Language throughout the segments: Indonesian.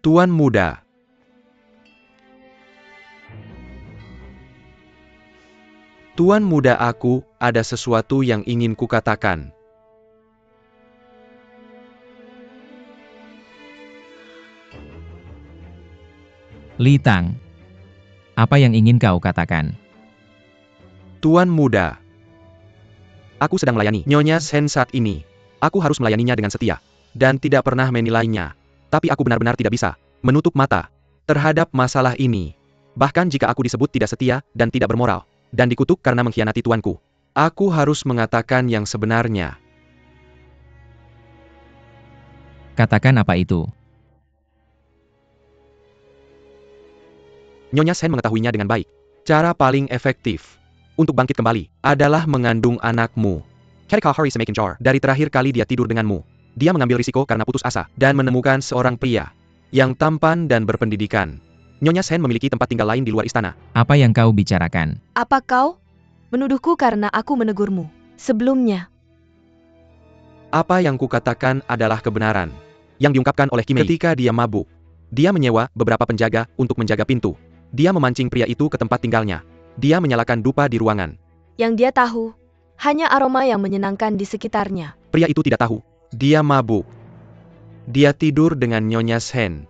Tuan muda. Tuan muda, aku ada sesuatu yang ingin kukatakan. Li Tang, apa yang ingin kau katakan? Tuan muda. Aku sedang melayani Nyonya Shen saat ini. Aku harus melayaninya dengan setia. Dan tidak pernah menilainya. Tapi aku benar-benar tidak bisa menutup mata terhadap masalah ini. Bahkan jika aku disebut tidak setia dan tidak bermoral, dan dikutuk karena mengkhianati tuanku, aku harus mengatakan yang sebenarnya. Katakan apa itu? Nyonya Shen mengetahuinya dengan baik. Cara paling efektif untuk bangkit kembali adalah mengandung anakmu. Ketika Hari Semakin dari terakhir kali dia tidur denganmu, dia mengambil risiko karena putus asa dan menemukan seorang pria yang tampan dan berpendidikan. Nyonya Shen memiliki tempat tinggal lain di luar istana. Apa yang kau bicarakan? Apa kau menuduhku karena aku menegurmu sebelumnya? Apa yang kukatakan adalah kebenaran yang diungkapkan oleh Kim Mei ketika dia mabuk. Dia menyewa beberapa penjaga untuk menjaga pintu. Dia memancing pria itu ke tempat tinggalnya. Dia menyalakan dupa di ruangan. Yang dia tahu hanya aroma yang menyenangkan di sekitarnya. Pria itu tidak tahu. Dia mabuk. Dia tidur dengan Nyonya Shen.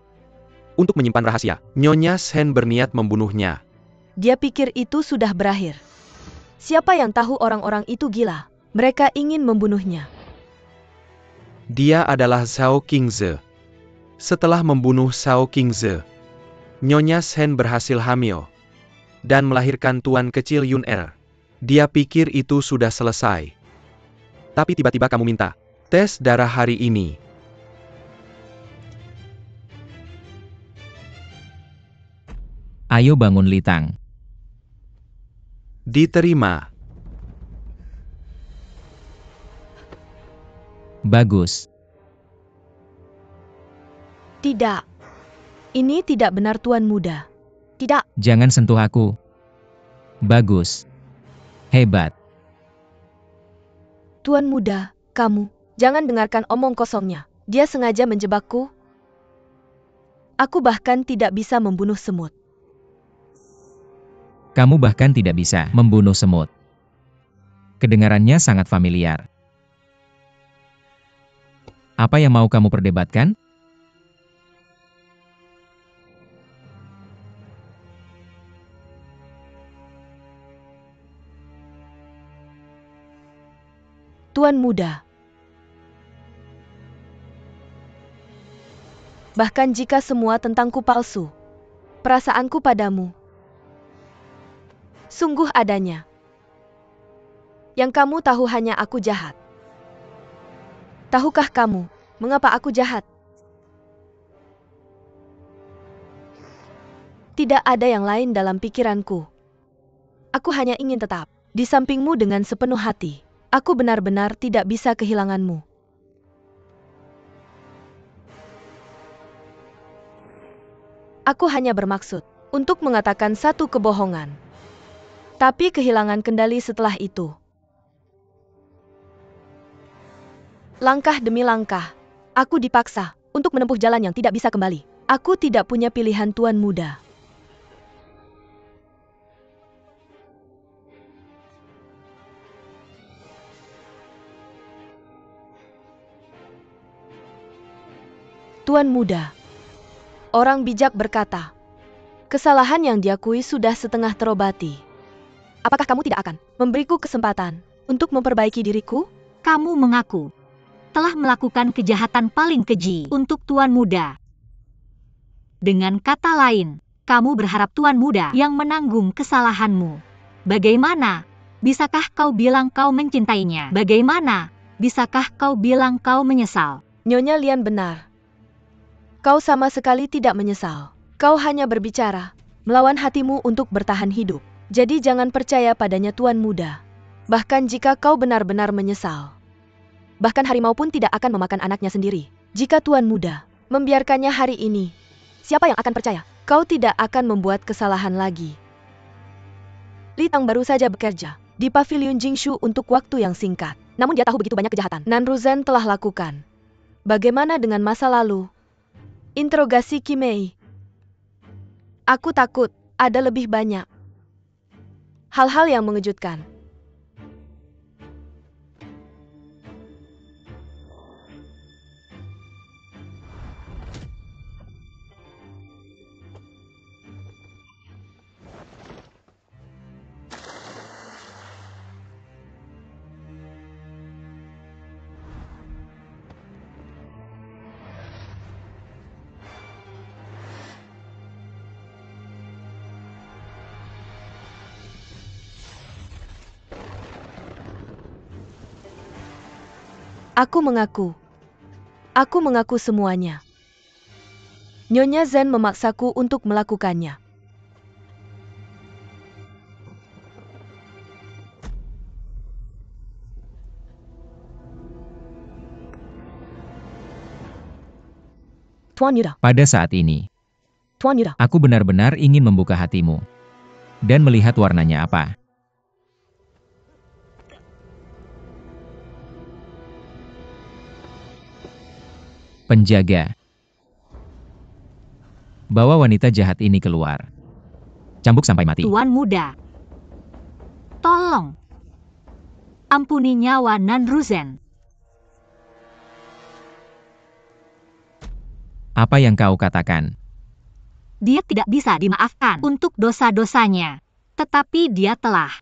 Untuk menyimpan rahasia, Nyonya Shen berniat membunuhnya. Dia pikir itu sudah berakhir. Siapa yang tahu orang-orang itu gila? Mereka ingin membunuhnya. Dia adalah Zhao Qingze. Setelah membunuh Zhao Qingze, Nyonya Shen berhasil hamil dan melahirkan tuan kecil Yun Er. Dia pikir itu sudah selesai. Tapi tiba-tiba kamu minta tes darah hari ini. Ayo bangun Li Tang. Diterima. Bagus. Tidak. Ini tidak benar tuan muda. Tidak. Jangan sentuh aku. Bagus. Hebat. Tuan muda, kamu jangan dengarkan omong kosongnya. Dia sengaja menjebakku. Aku bahkan tidak bisa membunuh semut. Kamu bahkan tidak bisa membunuh semut. Kedengarannya sangat familiar. Apa yang mau kamu perdebatkan? Tuan muda. Bahkan jika semua tentangku palsu, perasaanku padamu sungguh adanya. Yang kamu tahu hanya aku jahat. Tahukah kamu mengapa aku jahat? Tidak ada yang lain dalam pikiranku. Aku hanya ingin tetap di sampingmu dengan sepenuh hati. Aku benar-benar tidak bisa kehilanganmu. Aku hanya bermaksud untuk mengatakan satu kebohongan. Tapi kehilangan kendali setelah itu. Langkah demi langkah, aku dipaksa untuk menempuh jalan yang tidak bisa kembali. Aku tidak punya pilihan tuan muda. Tuan muda. Orang bijak berkata, kesalahan yang diakui sudah setengah terobati. Apakah kamu tidak akan memberiku kesempatan untuk memperbaiki diriku? Kamu mengaku telah melakukan kejahatan paling keji untuk tuan muda. Dengan kata lain, kamu berharap tuan muda yang menanggung kesalahanmu. Bagaimana? Bisakah kau bilang kau mencintainya? Bagaimana? Bisakah kau bilang kau menyesal? Nyonya Lian benar. Kau sama sekali tidak menyesal. Kau hanya berbicara melawan hatimu untuk bertahan hidup. Jadi jangan percaya padanya tuan muda. Bahkan jika kau benar-benar menyesal. Bahkan harimau pun tidak akan memakan anaknya sendiri. Jika tuan muda membiarkannya hari ini, siapa yang akan percaya? Kau tidak akan membuat kesalahan lagi. Li Tang baru saja bekerja di pavilion Jingshu untuk waktu yang singkat. Namun dia tahu begitu banyak kejahatan Nan Ruzhen telah lakukan. Bagaimana dengan masa lalu? Interogasi Kimei. Aku takut ada lebih banyak hal-hal yang mengejutkan. Aku mengaku semuanya. Nyonya Zen memaksaku untuk melakukannya. Tuan Yuda, Pada saat ini, Tuan Yuda. aku benar-benar ingin membuka hatimu dan melihat warnanya apa. Penjaga, bawa wanita jahat ini keluar. Cambuk sampai mati. Tuan muda, tolong. Ampuni nyawa Nanruzen. Apa yang kau katakan? Dia tidak bisa dimaafkan untuk dosa-dosanya. Tetapi dia telah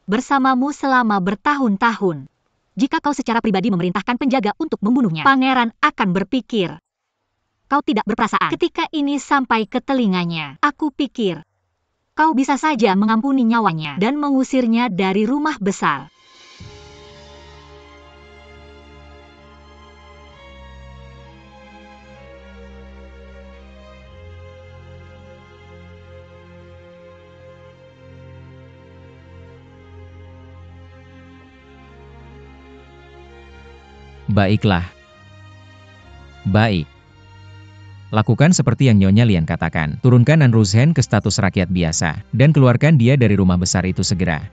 bersamamu selama bertahun-tahun. Jika kau secara pribadi memerintahkan penjaga untuk membunuhnya, pangeran akan berpikir kau tidak berperasaan. Ketika ini sampai ke telinganya, aku pikir kau bisa saja mengampuni nyawanya dan mengusirnya dari rumah besar. Baiklah. Baik. Lakukan seperti yang Nyonya Lian katakan. Turunkan Nanruzen ke status rakyat biasa, dan keluarkan dia dari rumah besar itu segera.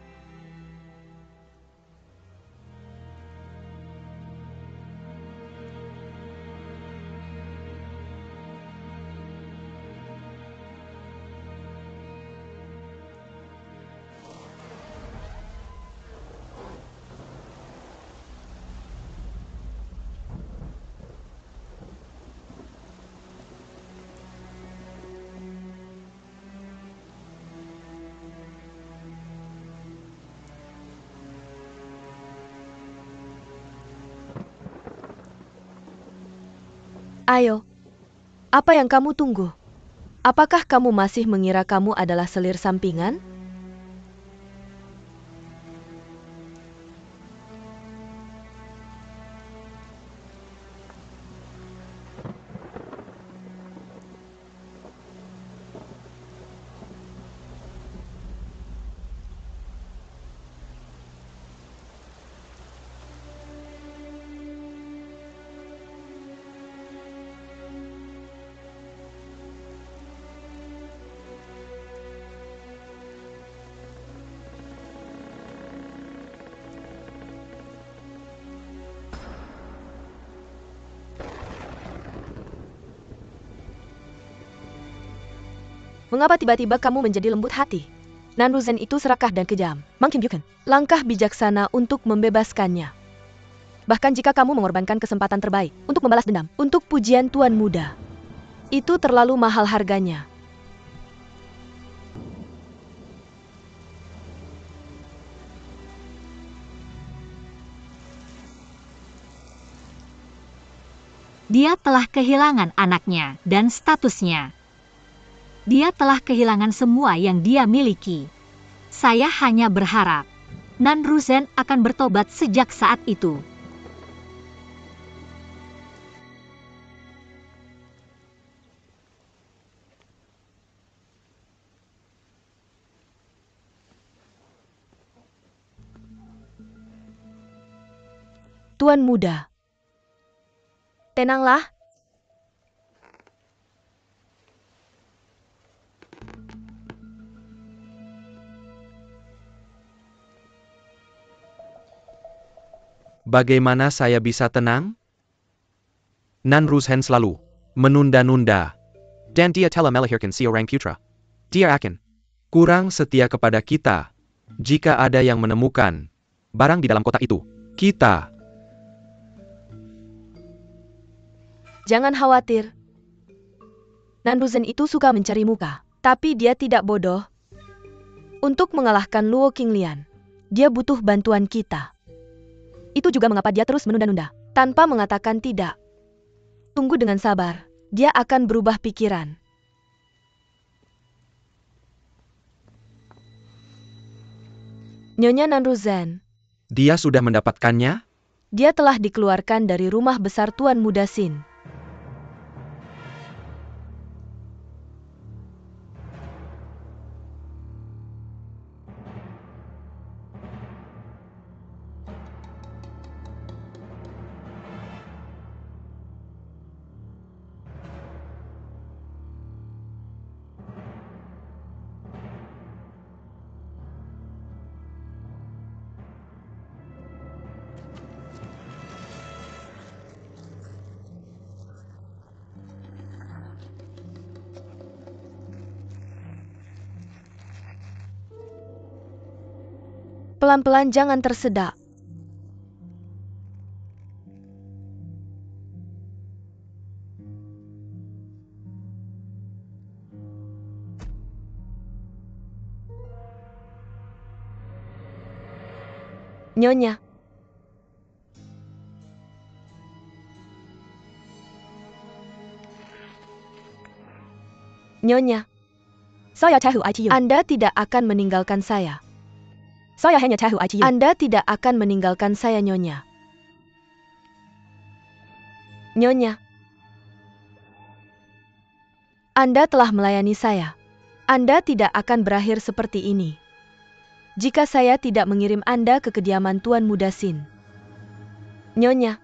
Ayo, apa yang kamu tunggu? Apakah kamu masih mengira kamu adalah selir sampingan? Mengapa tiba-tiba kamu menjadi lembut hati? Nanruzen itu serakah dan kejam. Mang Kim Yuken, langkah bijaksana untuk membebaskannya. Bahkan jika kamu mengorbankan kesempatan terbaik untuk membalas dendam, untuk pujian Tuan Muda, itu terlalu mahal harganya. Dia telah kehilangan anaknya dan statusnya. Dia telah kehilangan semua yang dia miliki. Saya hanya berharap Nanruzen akan bertobat sejak saat itu. Tuan Muda, tenanglah. Bagaimana saya bisa tenang? Nanruzen selalu menunda-nunda. Dan dia telah melahirkan seorang putra. Dia akan kurang setia kepada kita. Jika ada yang menemukan barang di dalam kotak itu, kita... Jangan khawatir. Nanruzen itu suka mencari muka, tapi dia tidak bodoh. Untuk mengalahkan Luo Qinglian, dia butuh bantuan kita. Itu juga mengapa dia terus menunda-nunda, tanpa mengatakan tidak. Tunggu dengan sabar, dia akan berubah pikiran. Nyonya Nanruzen, Dia sudah mendapatkannya? dia telah dikeluarkan dari rumah besar Tuan Muda Sin. Pelan-pelan, jangan tersedak. Nyonya. Nyonya. Anda tidak akan meninggalkan saya. Anda tidak akan meninggalkan saya, Nyonya. Nyonya. Anda telah melayani saya. Anda tidak akan berakhir seperti ini jika saya tidak mengirim Anda ke kediaman Tuan Muda Sin. Nyonya,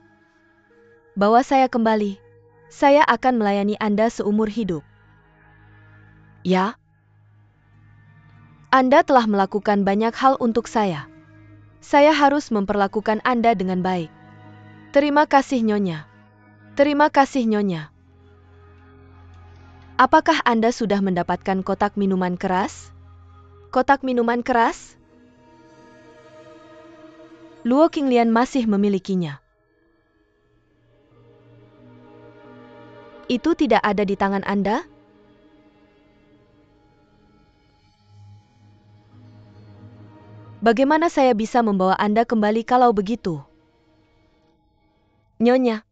bawa saya kembali. Saya akan melayani Anda seumur hidup. Ya? Anda telah melakukan banyak hal untuk saya. Saya harus memperlakukan Anda dengan baik. Terima kasih, Nyonya. Terima kasih, Nyonya. Apakah Anda sudah mendapatkan kotak minuman keras? Kotak minuman keras? Luo Qinglian masih memilikinya. Itu tidak ada di tangan Anda? Bagaimana saya bisa membawa Anda kembali kalau begitu? Nyonya,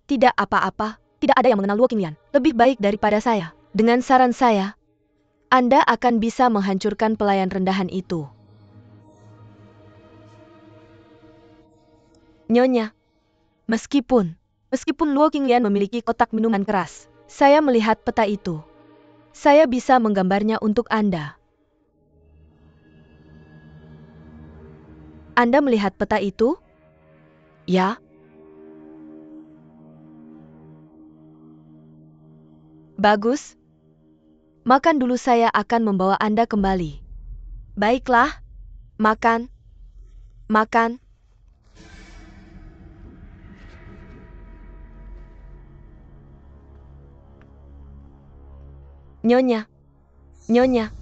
tidak apa-apa, tidak ada yang mengenal Luo Qinglian lebih baik daripada saya. Dengan saran saya, Anda akan bisa menghancurkan pelayan rendahan itu. Nyonya, meskipun Luo Qinglian memiliki kotak minuman keras, saya melihat peta itu. Saya bisa menggambarnya untuk Anda. Anda melihat peta itu? Ya. Bagus. Makan dulu, saya akan membawa Anda kembali. Baiklah. Makan. Makan. Nyonya. Nyonya.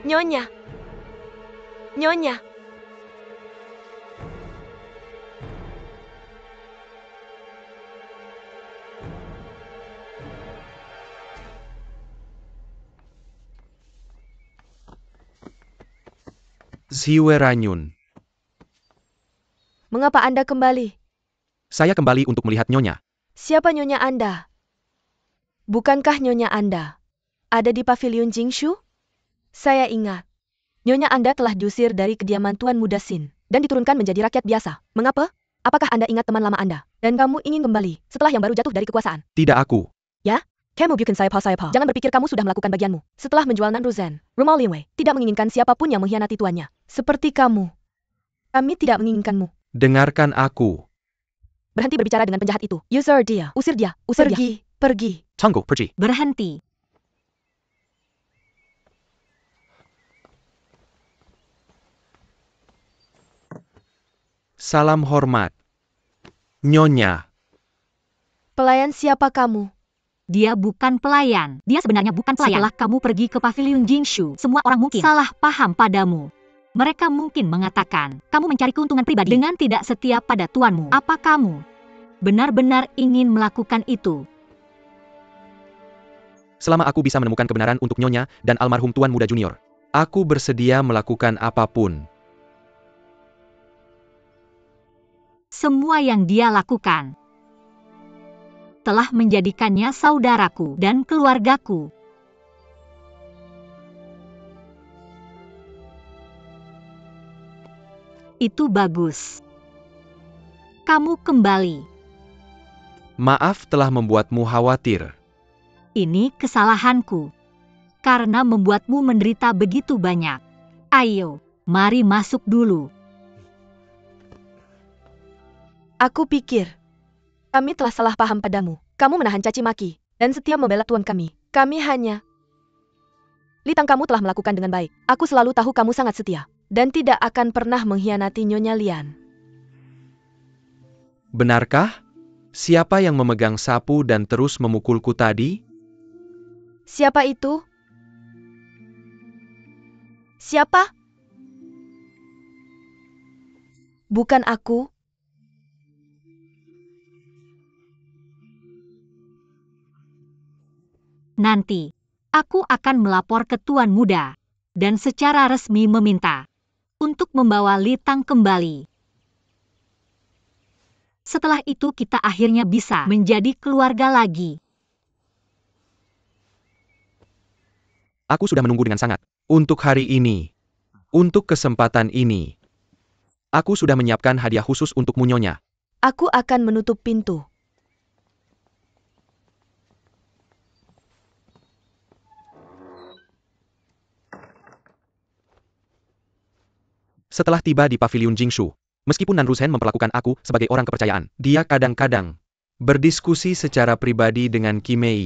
Nyonya. Nyonya. Ziweranyun. Mengapa Anda kembali? Saya kembali untuk melihat Nyonya. Siapa Nyonya Anda? Bukankah Nyonya Anda ada di pavilion Jingshu? Saya ingat. Nyonya Anda telah diusir dari kediaman Tuan Muda Sin dan diturunkan menjadi rakyat biasa. Mengapa? Apakah Anda ingat teman lama Anda? Dan kamu ingin kembali setelah yang baru jatuh dari kekuasaan? Tidak aku. Ya? Kamu bukan saya. Jangan berpikir kamu sudah melakukan bagianmu. Setelah menjual Nanruzen, rumah Linwei tidak menginginkan siapapun yang mengkhianati tuannya. Seperti kamu. Kami tidak menginginkanmu. Dengarkan aku. Berhenti berbicara dengan penjahat itu. Usir dia. Usir dia. Usir dia. Pergi. Pergi. Tunggu, pergi. Berhenti. Salam hormat. Nyonya. Pelayan siapa kamu? Dia bukan pelayan. Dia sebenarnya bukan pelayan. Setelah kamu pergi ke pavilion Jingshu, semua orang mungkin salah paham padamu. Mereka mungkin mengatakan, kamu mencari keuntungan pribadi dengan tidak setia pada tuanmu. Apa kamu benar-benar ingin melakukan itu? Selama aku bisa menemukan kebenaran untuk Nyonya dan almarhum Tuan Muda Junior, aku bersedia melakukan apapun. Semua yang dia lakukan telah menjadikannya saudaraku dan keluargaku. Itu bagus. Kamu kembali. Maaf telah membuatmu khawatir. Ini kesalahanku. Karena membuatmu menderita begitu banyak. Ayo, mari masuk dulu. Aku pikir kami telah salah paham padamu. Kamu menahan caci maki dan setia membela tuan kami. Kami hanya... Litang, kamu telah melakukan dengan baik. Aku selalu tahu kamu sangat setia dan tidak akan pernah mengkhianati Nyonya Lian. Benarkah? Siapa yang memegang sapu dan terus memukulku tadi? Siapa itu? Siapa? Bukan aku. Nanti, aku akan melapor ke Tuan Muda dan secara resmi meminta untuk membawa Litang kembali. Setelah itu kita akhirnya bisa menjadi keluarga lagi. Aku sudah menunggu dengan sangat. Untuk hari ini. Untuk kesempatan ini. Aku sudah menyiapkan hadiah khusus untukmu, Nyonya. Aku akan menutup pintu. Setelah tiba di pavilion Jingshu, meskipun Nan Rushen memperlakukan aku sebagai orang kepercayaan, dia kadang-kadang berdiskusi secara pribadi dengan Qi Mei.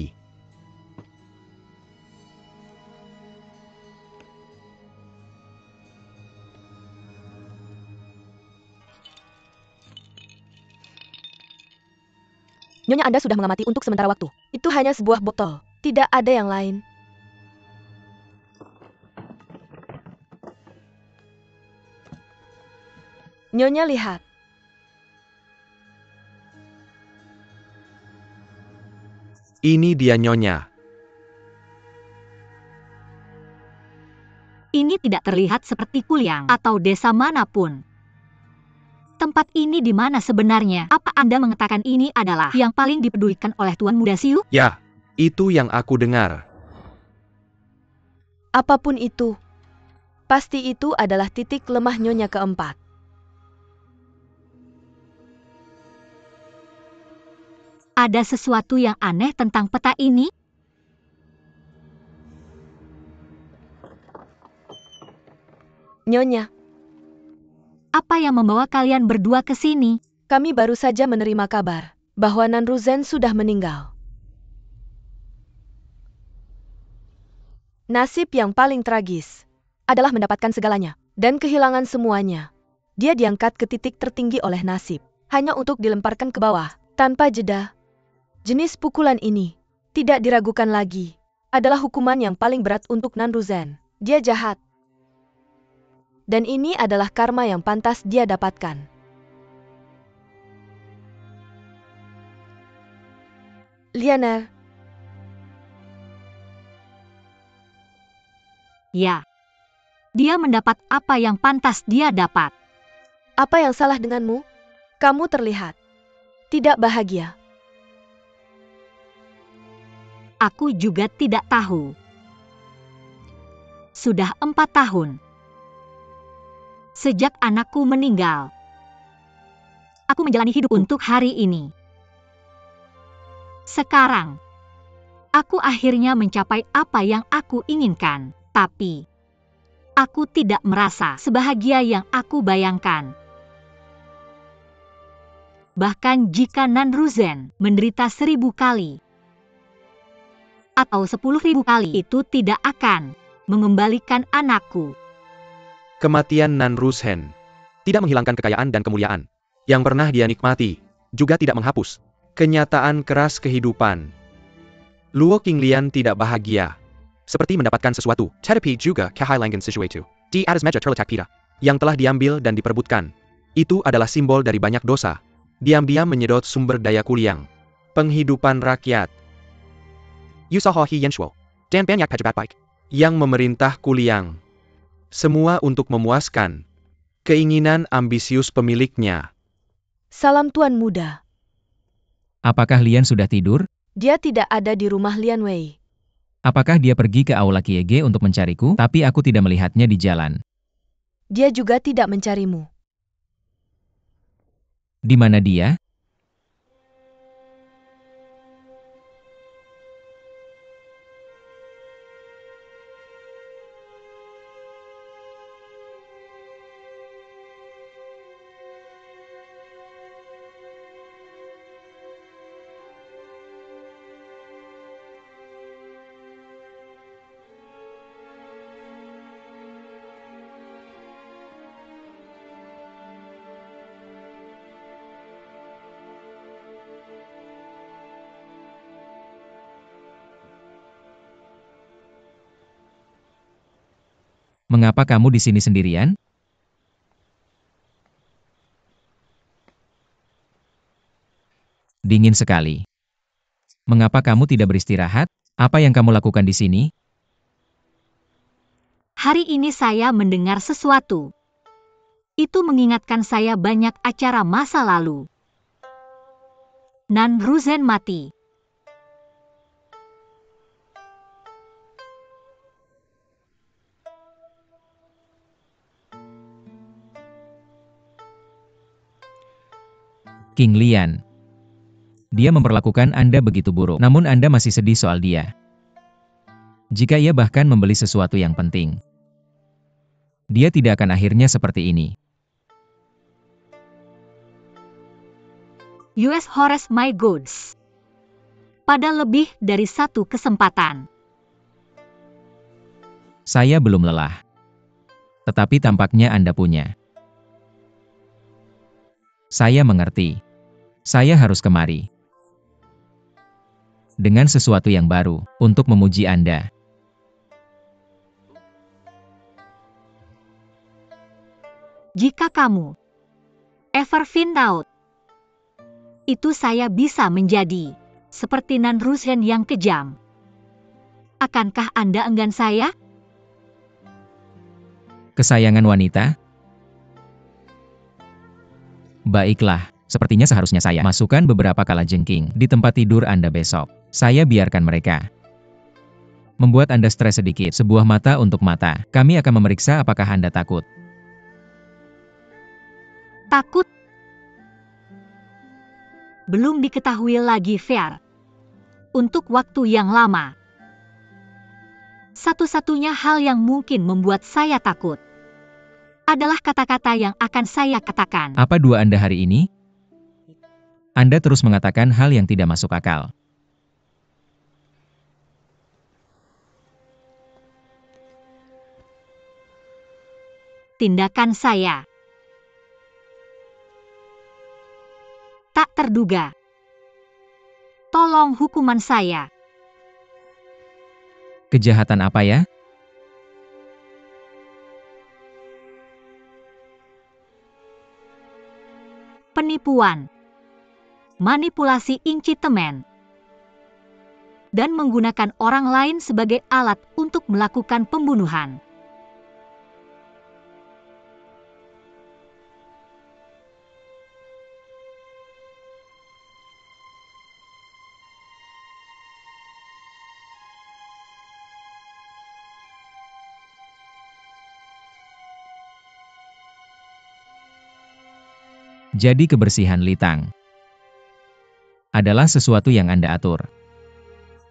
Nyonya, Anda sudah mengamati untuk sementara waktu. Itu hanya sebuah botol. Tidak ada yang lain. Nyonya, lihat. Ini dia, Nyonya. Ini tidak terlihat seperti Kuliang atau desa manapun. Tempat ini di mana sebenarnya? Apa Anda mengatakan ini adalah yang paling dipedulikan oleh Tuan Muda Siu? Ya, itu yang aku dengar. Apapun itu, pasti itu adalah titik lemah Nyonya keempat. Ada sesuatu yang aneh tentang peta ini? Nyonya, Apa yang membawa kalian berdua ke sini? kami baru saja menerima kabar bahwa Nan Rushen sudah meninggal. Nasib yang paling tragis adalah mendapatkan segalanya dan kehilangan semuanya. Dia diangkat ke titik tertinggi oleh nasib, hanya untuk dilemparkan ke bawah, tanpa jeda. Jenis pukulan ini tidak diragukan lagi, adalah hukuman yang paling berat untuk Nan Rushen. Dia jahat. Dan ini adalah karma yang pantas dia dapatkan. Lianer, Ya. Dia mendapat apa yang pantas dia dapat. apa yang salah denganmu? Kamu terlihat tidak bahagia. Aku juga tidak tahu. Sudah 4 tahun. Sejak anakku meninggal. Aku menjalani hidup untuk hari ini. Sekarang, aku akhirnya mencapai apa yang aku inginkan. Tapi, aku tidak merasa sebahagia yang aku bayangkan. Bahkan jika Nan Rushen menderita 1000 kali, atau 10.000 kali itu tidak akan mengembalikan anakku. Kematian Nan Rushen tidak menghilangkan kekayaan dan kemuliaan yang pernah dia nikmati, juga tidak menghapus kenyataan keras kehidupan. Luo Qinglian tidak bahagia, seperti mendapatkan sesuatu, tetapi juga kehilangan sesuatu. Di atas meja terletak pita yang telah diambil dan diperebutkan. Itu adalah simbol dari banyak dosa. Diam-diam menyedot sumber daya Kuliang. Penghidupan rakyat. Yusaho Hi Yenshuo dan banyak pejabat baik yang memerintah Kuliang. Semua untuk memuaskan keinginan ambisius pemiliknya. Salam Tuan Muda. Apakah Lian sudah tidur? Dia tidak ada di rumah Lian Wei. Apakah dia pergi ke Aula Kiege untuk mencariku? Tapi aku tidak melihatnya di jalan. Dia juga tidak mencarimu. Di mana dia? Mengapa kamu di sini sendirian? Dingin sekali. Mengapa kamu tidak beristirahat? Apa yang kamu lakukan di sini? Hari ini saya mendengar sesuatu. Itu mengingatkan saya banyak acara masa lalu. Nan Rushen mati. Qinglian. Dia memperlakukan Anda begitu buruk, namun Anda masih sedih soal dia. Jika ia bahkan membeli sesuatu yang penting, dia tidak akan akhirnya seperti ini. US Horace My Goods. Pada lebih dari satu kesempatan. Saya belum lelah. Tetapi tampaknya Anda punya. Saya mengerti. Saya harus kemari. Dengan sesuatu yang baru, untuk memuji Anda. Jika kamu ever find out, itu saya bisa menjadi seperti Nan Rushen yang kejam. Akankah Anda enggan saya? Kesayangan wanita? Baiklah, sepertinya seharusnya saya masukkan beberapa kalajengking di tempat tidur Anda besok. Saya biarkan mereka. Membuat Anda stres sedikit, sebuah mata untuk mata. Kami akan memeriksa apakah Anda takut. Takut? Belum diketahui lagi fair. Untuk waktu yang lama. Satu-satunya hal yang mungkin membuat saya takut adalah kata-kata yang akan saya katakan. Apa dua Anda hari ini? Anda terus mengatakan hal yang tidak masuk akal. Tindakan saya tak terduga. Tolong hukuman saya. Kejahatan apa ya? Penipuan, manipulasi incitament, dan menggunakan orang lain sebagai alat untuk melakukan pembunuhan. Jadi kebersihan litang adalah sesuatu yang Anda atur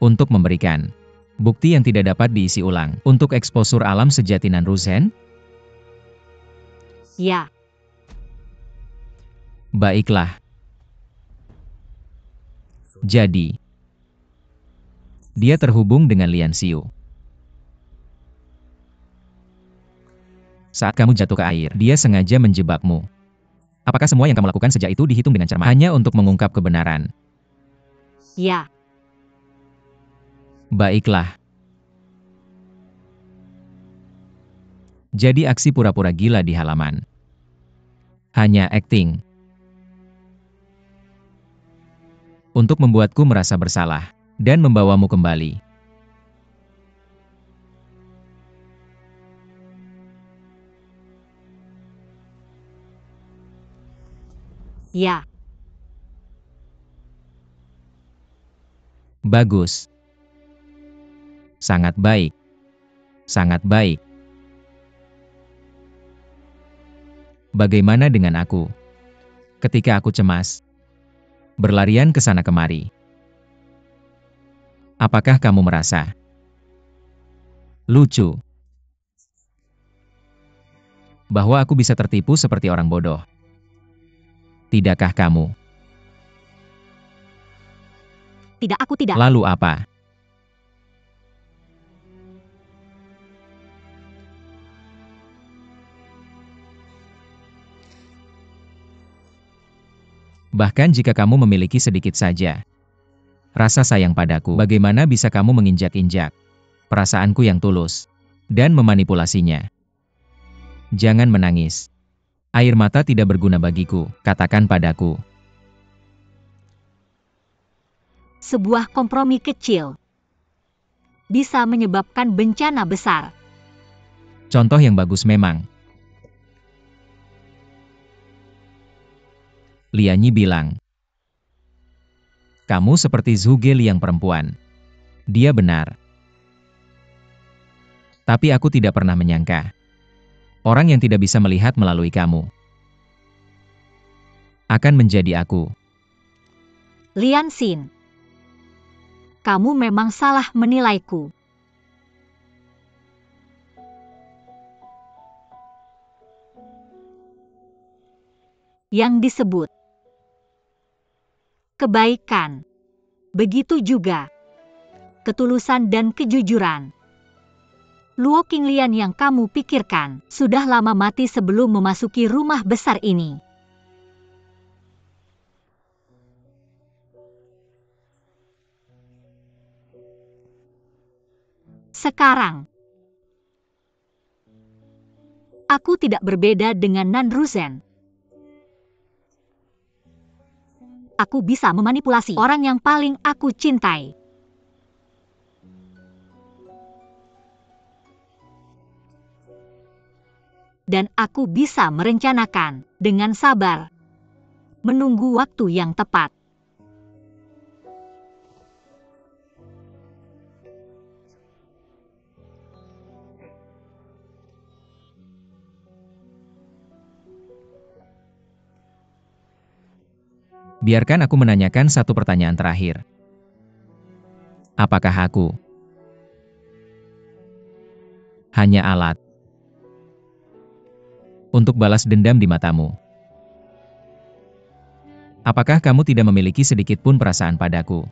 untuk memberikan bukti yang tidak dapat diisi ulang untuk eksposur alam sejati Nan Rushen? Ya, Baiklah. Jadi, Dia terhubung dengan Lian Xiu. Saat kamu jatuh ke air, dia sengaja menjebakmu. Apakah semua yang kamu lakukan sejak itu dihitung dengan cermat? Hanya untuk mengungkap kebenaran. Ya, Baiklah. Jadi aksi pura-pura gila di halaman. Hanya akting. Untuk membuatku merasa bersalah. Dan membawamu kembali. ya. Bagus. Sangat baik. Sangat baik. Bagaimana dengan aku? Ketika aku cemas, berlarian ke sana kemari. Apakah kamu merasa lucu bahwa aku bisa tertipu seperti orang bodoh? Tidakkah kamu? Tidak, aku tidak. Lalu apa? Bahkan jika kamu memiliki sedikit saja rasa sayang padaku, bagaimana bisa kamu menginjak-injak perasaanku yang tulus dan memanipulasinya? Jangan menangis. Air mata tidak berguna bagiku, katakan padaku. Sebuah kompromi kecil bisa menyebabkan bencana besar. Contoh yang bagus memang. Lianyi bilang, kamu seperti Zhuge Liang perempuan. Dia benar. Tapi aku tidak pernah menyangka. Orang yang tidak bisa melihat melalui kamu akan menjadi aku. Lian Xin, kamu memang salah menilaiku. Yang disebut kebaikan, begitu juga ketulusan dan kejujuran. Luo Qinglian yang kamu pikirkan sudah lama mati sebelum memasuki rumah besar ini. Sekarang, aku tidak berbeda dengan Nan Ruzen. Aku bisa memanipulasi orang yang paling aku cintai. Dan aku bisa merencanakan dengan sabar, menunggu waktu yang tepat. Biarkan aku menanyakan satu pertanyaan terakhir. Apakah aku hanya alat untuk balas dendam di matamu? Apakah kamu tidak memiliki sedikit pun perasaan padaku?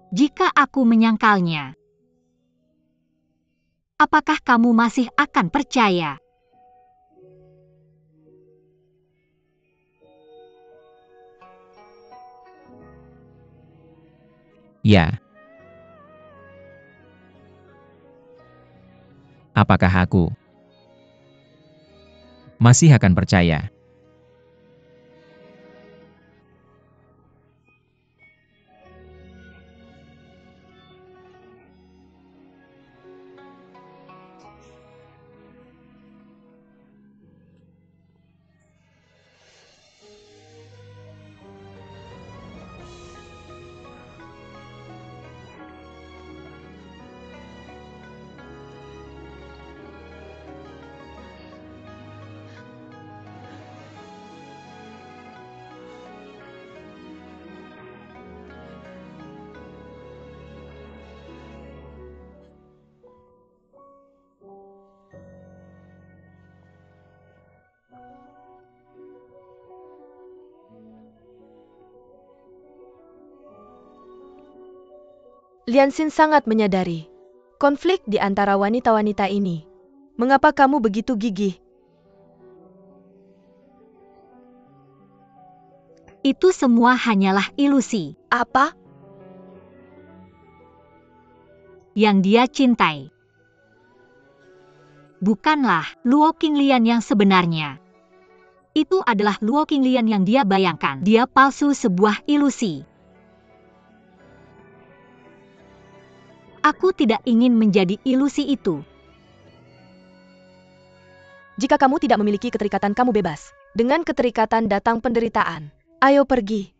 Jika aku menyangkalnya, apakah kamu masih akan percaya? Ya. Apakah aku masih akan percaya? Lian Xin sangat menyadari konflik di antara wanita-wanita ini. Mengapa kamu begitu gigih? Itu semua hanyalah ilusi. Apa? Yang dia cintai bukanlah Luo Qinglian yang sebenarnya. Itu adalah Luo Qinglian yang dia bayangkan. Dia palsu, sebuah ilusi. Aku tidak ingin menjadi ilusi itu. Jika kamu tidak memiliki keterikatan, kamu bebas. Dengan keterikatan datang penderitaan. Ayo pergi.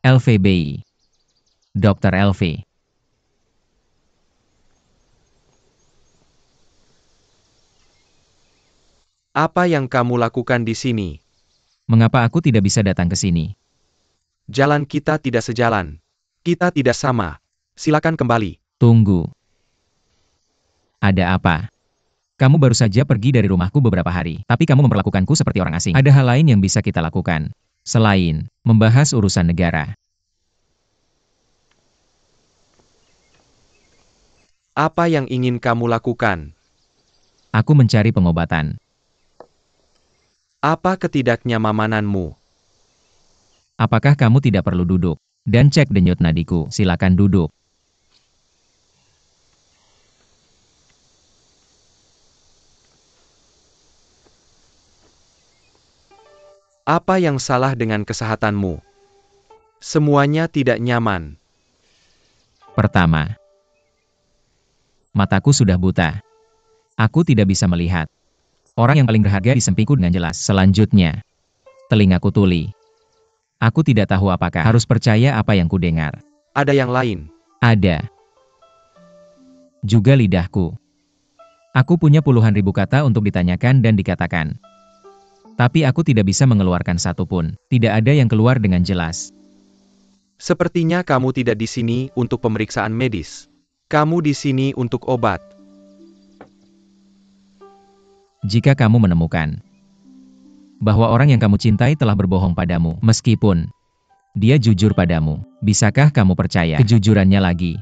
LVBI. Dr. LV. Apa yang kamu lakukan di sini? Mengapa aku tidak bisa datang ke sini? Jalan kita tidak sejalan. Kita tidak sama. Silakan kembali. Tunggu. Ada apa? Kamu baru saja pergi dari rumahku beberapa hari, tapi kamu memperlakukanku seperti orang asing. Ada hal lain yang bisa kita lakukan, selain membahas urusan negara. Apa yang ingin kamu lakukan? Aku mencari pengobatan. Apa ketidaknyamananmu? Apakah kamu tidak perlu duduk dan cek denyut nadiku? Silakan duduk. Apa yang salah dengan kesehatanmu? Semuanya tidak nyaman. Pertama, mataku sudah buta. Aku tidak bisa melihat. Orang yang paling berharga di sampingku dengan jelas. Selanjutnya, telingaku tuli. Aku tidak tahu apakah harus percaya apa yang kudengar. Ada yang lain. Ada. Juga lidahku. Aku punya puluhan ribu kata untuk ditanyakan dan dikatakan. Tapi aku tidak bisa mengeluarkan satu pun. Tidak ada yang keluar dengan jelas. Sepertinya kamu tidak di sini untuk pemeriksaan medis. Kamu di sini untuk obat. Jika kamu menemukan bahwa orang yang kamu cintai telah berbohong padamu, meskipun dia jujur padamu, bisakah kamu percaya kejujurannya lagi?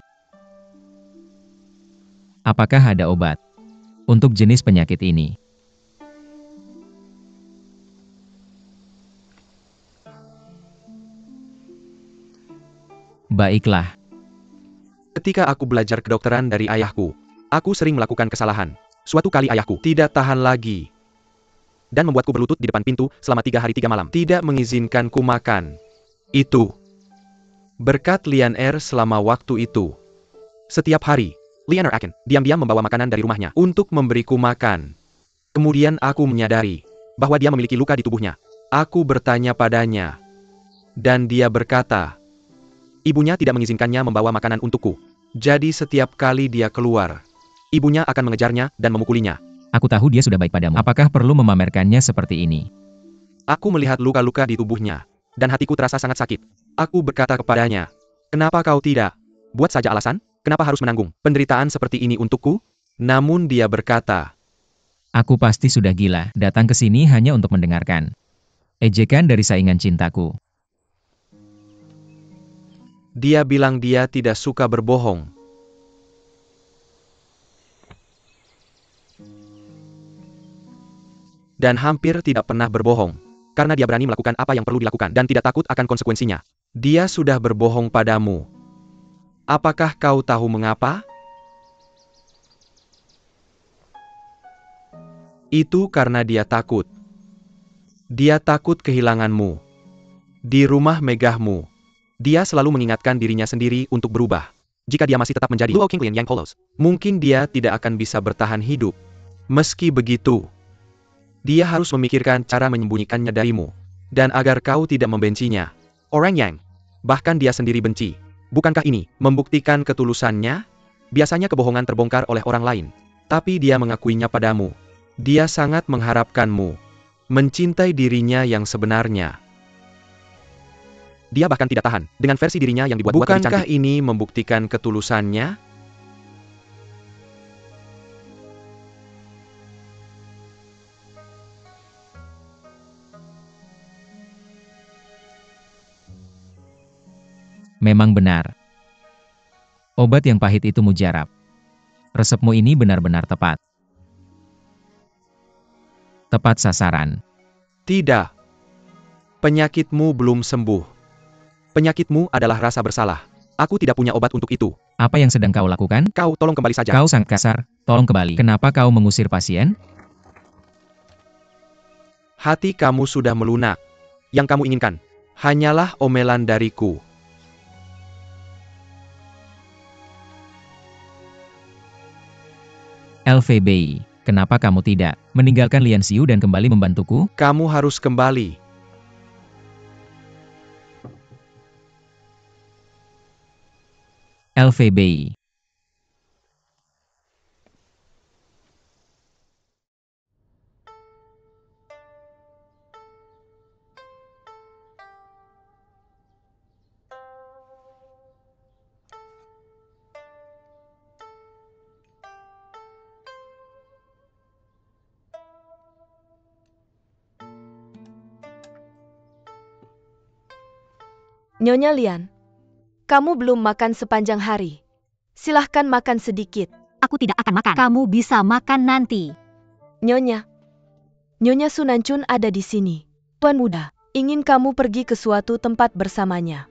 Apakah ada obat untuk jenis penyakit ini? Baiklah. Ketika aku belajar kedokteran dari ayahku, aku sering melakukan kesalahan. Suatu kali ayahku tidak tahan lagi dan membuatku berlutut di depan pintu selama 3 hari 3 malam. Tidak mengizinkanku makan. Itu berkat Lian Er selama waktu itu. Setiap hari, Lian Er akan diam-diam membawa makanan dari rumahnya untuk memberiku makan. Kemudian aku menyadari bahwa dia memiliki luka di tubuhnya. Aku bertanya padanya, dan dia berkata, ibunya tidak mengizinkannya membawa makanan untukku. Jadi setiap kali dia keluar, ibunya akan mengejarnya dan memukulinya. Aku tahu dia sudah baik padamu. Apakah perlu memamerkannya seperti ini? Aku melihat luka-luka di tubuhnya, dan hatiku terasa sangat sakit. Aku berkata kepadanya, kenapa kau tidak buat saja alasan? Kenapa harus menanggung penderitaan seperti ini untukku? Namun dia berkata, Aku pasti sudah gila, datang ke sini hanya untuk mendengarkan ejekan dari saingan cintaku. dia bilang dia tidak suka berbohong. Dan hampir tidak pernah berbohong. Karena dia berani melakukan apa yang perlu dilakukan dan tidak takut akan konsekuensinya. Dia sudah berbohong padamu. Apakah kau tahu mengapa? Itu karena dia takut. Dia takut kehilanganmu. Di rumah megahmu, dia selalu mengingatkan dirinya sendiri untuk berubah. Jika dia masih tetap menjadi Luo Qinglian yang polos, mungkin dia tidak akan bisa bertahan hidup. Meski begitu, dia harus memikirkan cara menyembunyikannya darimu. Dan agar kau tidak membencinya. Orang yang bahkan dia sendiri benci. Bukankah ini membuktikan ketulusannya? Biasanya kebohongan terbongkar oleh orang lain. Tapi dia mengakuinya padamu. Dia sangat mengharapkanmu mencintai dirinya yang sebenarnya. Dia bahkan tidak tahan dengan versi dirinya yang dibuat-buat lebih cantik. Bukankah ini membuktikan ketulusannya? Memang benar. Obat yang pahit itu mujarab. Resepmu ini benar-benar tepat. Tepat sasaran. Tidak. Penyakitmu belum sembuh. Penyakitmu adalah rasa bersalah. Aku tidak punya obat untuk itu. Apa yang sedang kau lakukan? Kau tolong kembali saja. Kau sangat kasar, tolong kembali. Kenapa kau mengusir pasien? Hati kamu sudah melunak. Yang kamu inginkan hanyalah omelan dariku. LVBI, kenapa kamu tidak meninggalkan Lian Xiu dan kembali membantuku? Kamu harus kembali. LVBI. Nyonya Lian, kamu belum makan sepanjang hari. Silahkan makan sedikit. Aku tidak akan makan. Kamu bisa makan nanti. Nyonya Sunancun ada di sini. Tuan muda, ingin kamu pergi ke suatu tempat bersamanya.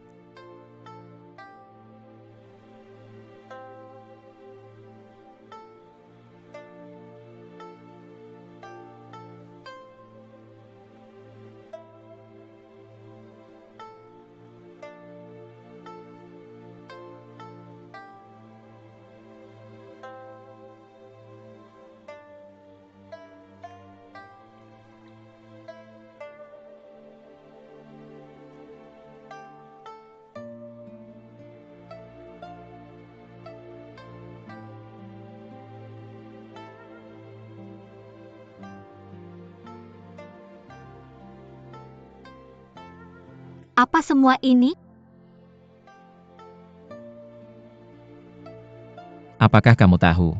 Apa semua ini? Apakah kamu tahu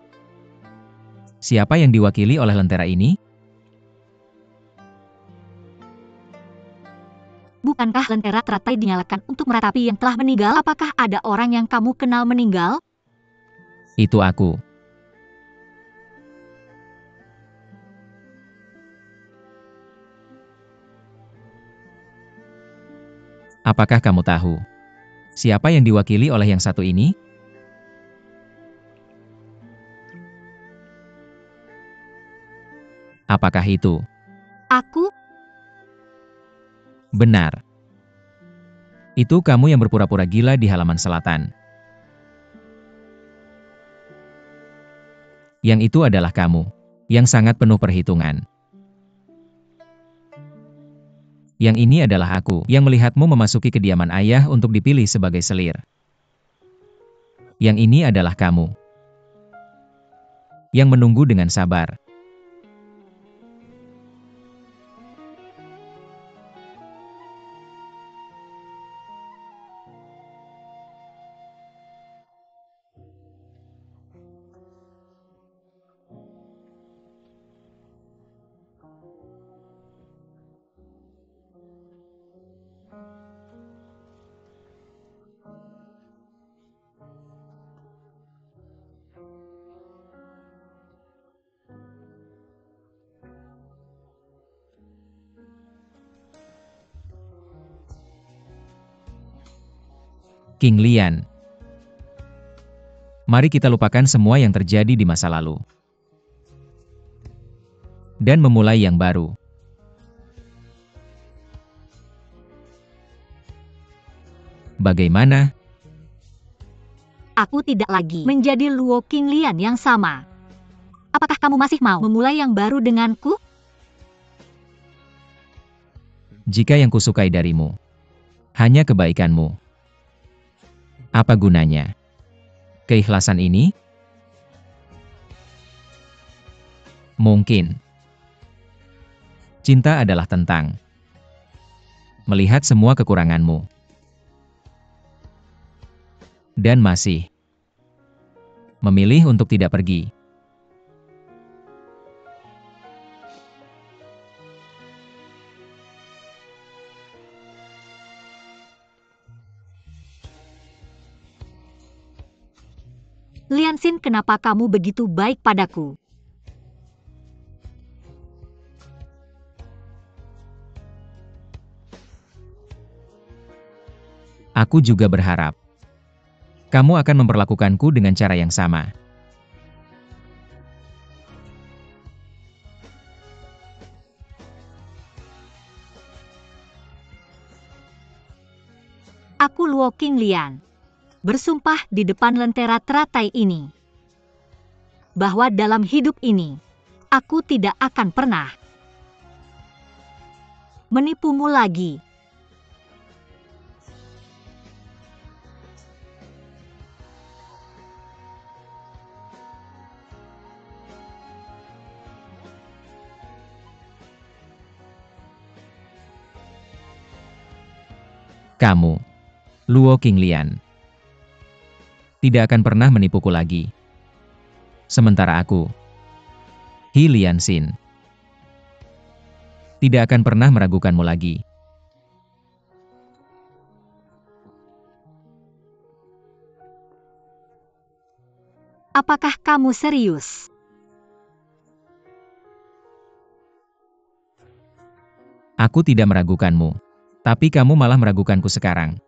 siapa yang diwakili oleh lentera ini? Bukankah lentera teratai dinyalakan untuk meratapi yang telah meninggal? Apakah ada orang yang kamu kenal meninggal? Itu aku. Apakah kamu tahu siapa yang diwakili oleh yang satu ini? Apakah itu? Aku? Benar. Itu kamu yang berpura-pura gila di halaman selatan. Yang itu adalah kamu, yang sangat penuh perhitungan. Yang ini adalah aku, yang melihatmu memasuki kediaman ayah untuk dipilih sebagai selir. Yang ini adalah kamu, yang menunggu dengan sabar. King Lian. Mari kita lupakan semua yang terjadi di masa lalu. Dan memulai yang baru. Bagaimana? Aku tidak lagi menjadi Luo King Lian yang sama. Apakah kamu masih mau memulai yang baru denganku? Jika yang kusukai darimu hanya kebaikanmu, apa gunanya keikhlasan ini? Mungkin cinta adalah tentang melihat semua kekuranganmu dan masih memilih untuk tidak pergi. Lian Xin, kenapa kamu begitu baik padaku? Aku juga berharap kamu akan memperlakukanku dengan cara yang sama. Aku Luo King Lian, bersumpah di depan lentera teratai ini, bahwa dalam hidup ini, aku tidak akan pernah menipumu lagi. Kamu, Luo King Lian, tidak akan pernah menipuku lagi. Sementara aku, He Lian Xin, tidak akan pernah meragukanmu lagi. Apakah kamu serius? Aku tidak meragukanmu, tapi kamu malah meragukanku sekarang.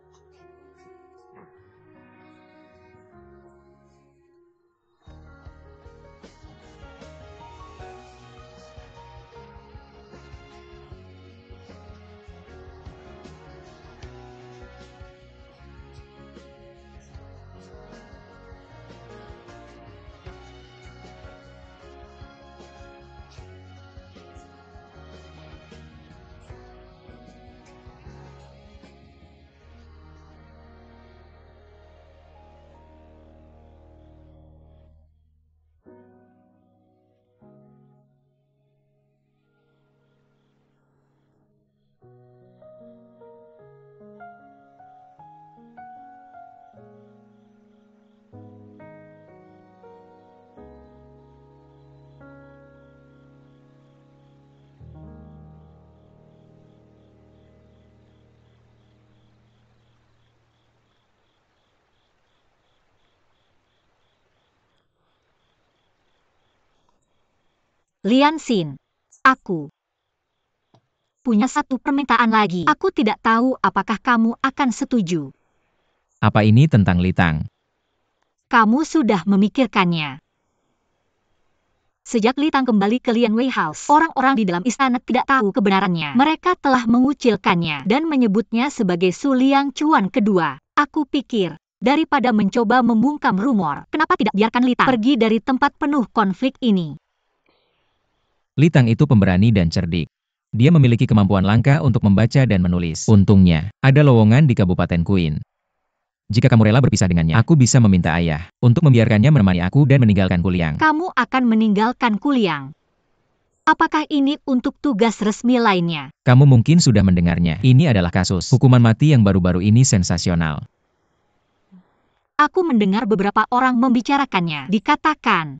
Lian Xin, aku punya satu permintaan lagi. Aku tidak tahu apakah kamu akan setuju. Apa ini tentang Litang? Kamu sudah memikirkannya. Sejak Litang kembali ke Lian Wei House, orang-orang di dalam istana tidak tahu kebenarannya. Mereka telah mengucilkannya dan menyebutnya sebagai Su Liang Chuan kedua. Aku pikir, daripada mencoba membungkam rumor, kenapa tidak biarkan Litang pergi dari tempat penuh konflik ini? Litang itu pemberani dan cerdik. Dia memiliki kemampuan langka untuk membaca dan menulis. Untungnya, ada lowongan di Kabupaten Kuin. Jika kamu rela berpisah dengannya, aku bisa meminta ayah untuk membiarkannya menemani aku dan meninggalkan Kuliang. Kamu akan meninggalkan Kuliang. Apakah ini untuk tugas resmi lainnya? Kamu mungkin sudah mendengarnya. Ini adalah kasus hukuman mati yang baru-baru ini sensasional. Aku mendengar beberapa orang membicarakannya. Dikatakan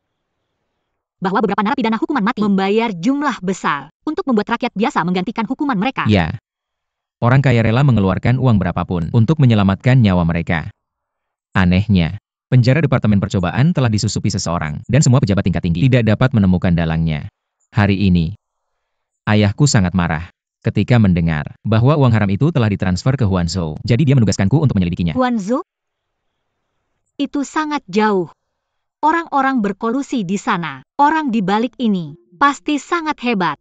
bahwa beberapa narapidana hukuman mati membayar jumlah besar untuk membuat rakyat biasa menggantikan hukuman mereka. Ya. Orang kaya rela mengeluarkan uang berapapun untuk menyelamatkan nyawa mereka. Anehnya, penjara Departemen Percobaan telah disusupi seseorang, dan semua pejabat tingkat tinggi tidak dapat menemukan dalangnya. Hari ini, ayahku sangat marah ketika mendengar bahwa uang haram itu telah ditransfer ke Huanzhou. Jadi dia menugaskanku untuk menyelidikinya. Huanzhou? Itu sangat jauh. Orang-orang berkolusi di sana. Orang di balik ini pasti sangat hebat.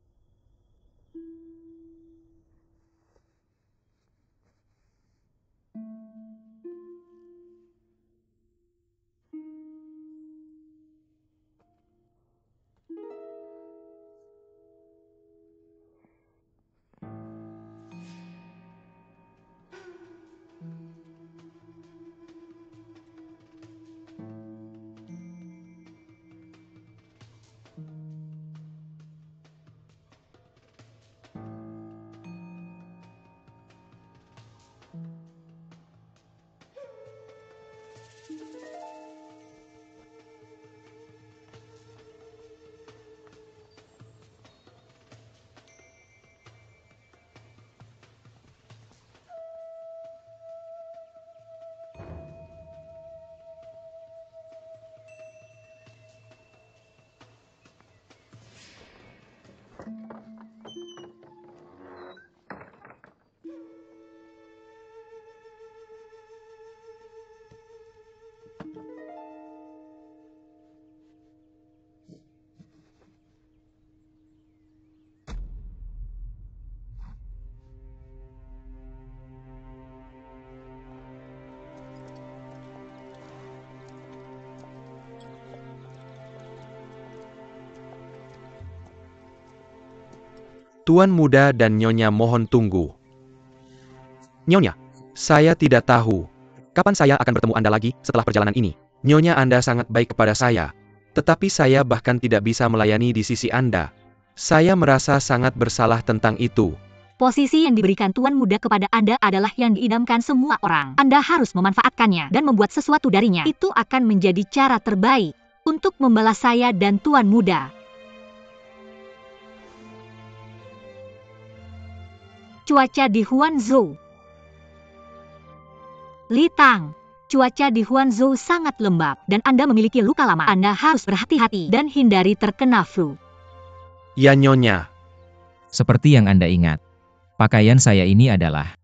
Tuan Muda dan Nyonya mohon tunggu. Nyonya, saya tidak tahu kapan saya akan bertemu Anda lagi setelah perjalanan ini. Nyonya Anda sangat baik kepada saya, tetapi saya bahkan tidak bisa melayani di sisi Anda. Saya merasa sangat bersalah tentang itu. Posisi yang diberikan Tuan Muda kepada Anda adalah yang diidamkan semua orang. Anda harus memanfaatkannya dan membuat sesuatu darinya. Itu akan menjadi cara terbaik untuk membalas saya dan Tuan Muda. Cuaca di Huanzhou. Litang, cuaca di Huanzhou sangat lembab dan Anda memiliki luka lama. Anda harus berhati-hati dan hindari terkena flu. Ya Nyonya. Seperti yang Anda ingat, pakaian saya ini adalah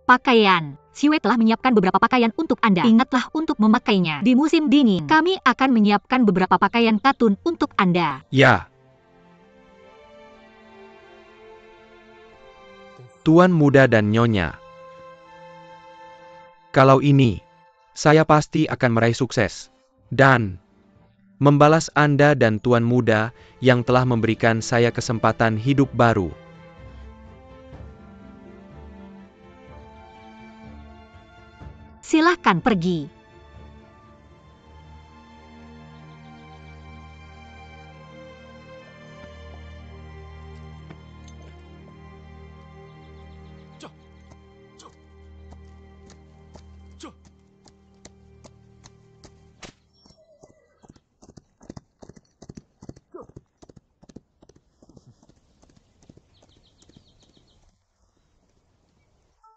Pakaian. Xue telah menyiapkan beberapa pakaian untuk Anda. Ingatlah untuk memakainya. Di musim dingin, kami akan menyiapkan beberapa pakaian katun untuk Anda. Ya. Tuan Muda dan Nyonya. Kalau ini, saya pasti akan meraih sukses. Dan membalas Anda dan Tuan Muda yang telah memberikan saya kesempatan hidup baru. Silahkan pergi.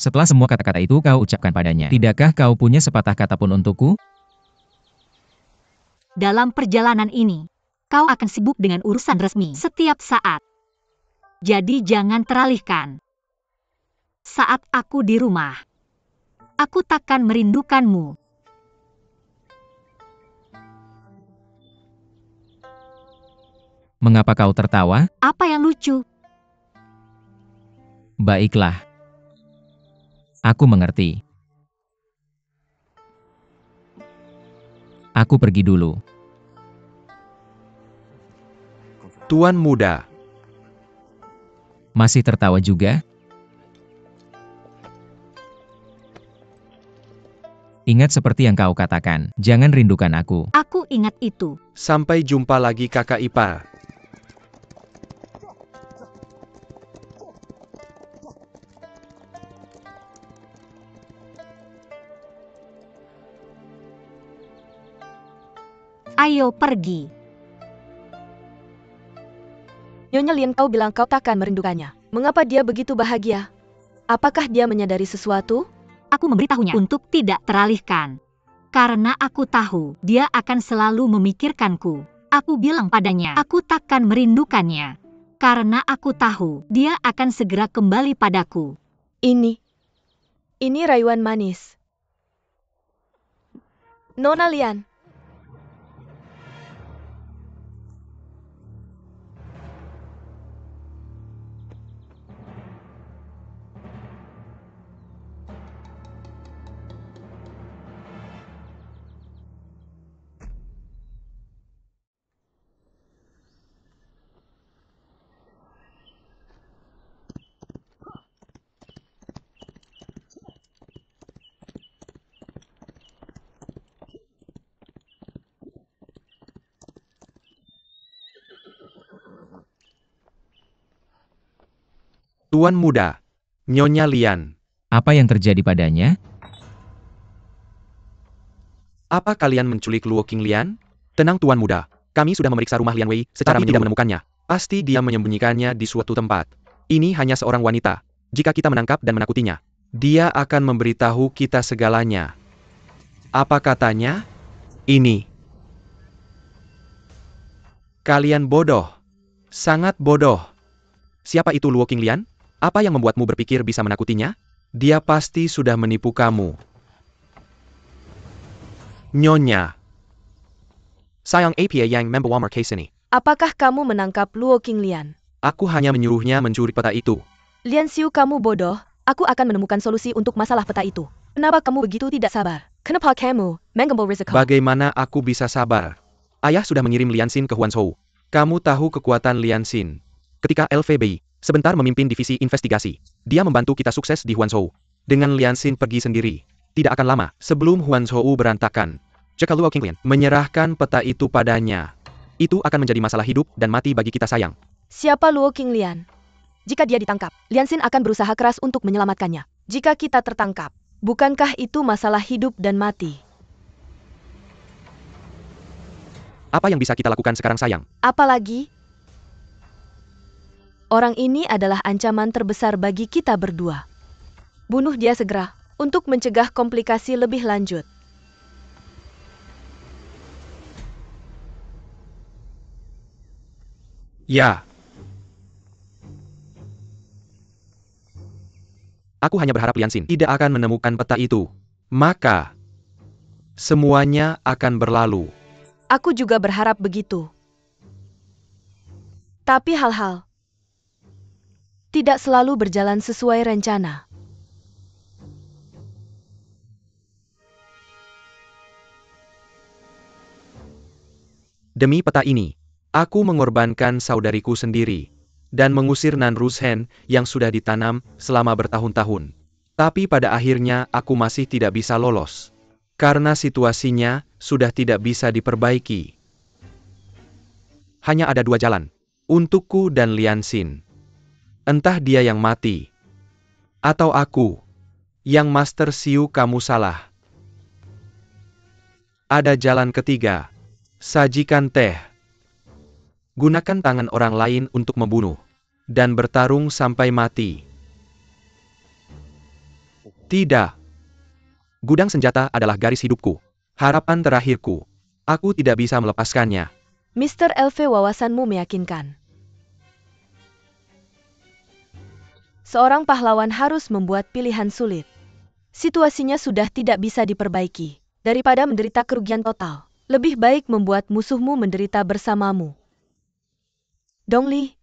setelah semua kata-kata itu kau ucapkan padanya. Tidakkah kau punya sepatah kata pun untukku? Dalam perjalanan ini, kau akan sibuk dengan urusan resmi setiap saat. Jadi jangan teralihkan. Saat aku di rumah, aku takkan merindukanmu. Mengapa kau tertawa? Apa yang lucu? Baiklah. Aku mengerti. Aku pergi dulu. Tuan muda, Masih tertawa juga? Ingat seperti yang kau katakan, jangan rindukan aku. Aku ingat itu. sampai jumpa lagi kakak ipar. Ayo pergi. Nyonya Lien, kau bilang kau takkan merindukannya. Mengapa dia begitu bahagia? Apakah dia menyadari sesuatu? Aku memberitahunya untuk tidak teralihkan. Karena aku tahu dia akan selalu memikirkanku. Aku bilang padanya, aku takkan merindukannya. Karena aku tahu dia akan segera kembali padaku. Ini rayuan manis. Nona Lian, Tuan muda, Nyonya Lian, Apa yang terjadi padanya? apa kalian menculik Luo King Lian? Tenang Tuan muda, kami sudah memeriksa rumah Lian Wei secara tidak menemukannya. Pasti dia menyembunyikannya di suatu tempat. Ini hanya seorang wanita. Jika kita menangkap dan menakutinya, dia akan memberitahu kita segalanya. Apa katanya? Ini. Kalian bodoh. Sangat bodoh. Siapa itu Luo King Lian? Apa yang membuatmu berpikir bisa menakutinya? Dia pasti sudah menipu kamu. Nyonya. Sayang apa yang membawa case ini? apakah kamu menangkap Luo King Lian? Aku hanya menyuruhnya mencuri peta itu. Lian Xiu, kamu bodoh. Aku akan menemukan solusi untuk masalah peta itu. Kenapa kamu begitu tidak sabar? Kenapa kamu mengambil risiko? Bagaimana aku bisa sabar? Ayah sudah mengirim Lian Xin ke Huanzhou. Kamu tahu kekuatan Lian Xin. Ketika LVBI sebentar memimpin divisi investigasi, dia membantu kita sukses di Huanzhou. Dengan Lian Xin pergi sendiri, tidak akan lama sebelum Huanzhou berantakan. Jika Luo King Lian menyerahkan peta itu padanya, itu akan menjadi masalah hidup dan mati bagi kita sayang. Siapa Luo King Lian? Jika dia ditangkap, Lian Xin akan berusaha keras untuk menyelamatkannya. Jika kita tertangkap, bukankah itu masalah hidup dan mati? Apa yang bisa kita lakukan sekarang sayang? Apalagi, orang ini adalah ancaman terbesar bagi kita berdua. Bunuh dia segera, untuk mencegah komplikasi lebih lanjut. Ya. Aku hanya berharap Lian Xin tidak akan menemukan peta itu. Maka, semuanya akan berlalu. Aku juga berharap begitu. Tapi hal-hal tidak selalu berjalan sesuai rencana. Demi peta ini, aku mengorbankan saudariku sendiri dan mengusir Nan Rushen yang sudah ditanam selama bertahun-tahun. Tapi pada akhirnya aku masih tidak bisa lolos. Karena situasinya sudah tidak bisa diperbaiki. Hanya ada dua jalan. Untukku dan Lian Xin. Entah dia yang mati. Atau aku. Yang Master Xiu kamu salah. Ada jalan ketiga. Sajikan teh. Gunakan tangan orang lain untuk membunuh. Dan bertarung sampai mati. Tidak. Gudang senjata adalah garis hidupku. Harapan terakhirku. Aku tidak bisa melepaskannya. Mr. LV, wawasanmu meyakinkan. Seorang pahlawan harus membuat pilihan sulit. Situasinya sudah tidak bisa diperbaiki. Daripada menderita kerugian total, lebih baik membuat musuhmu menderita bersamamu. Dongli,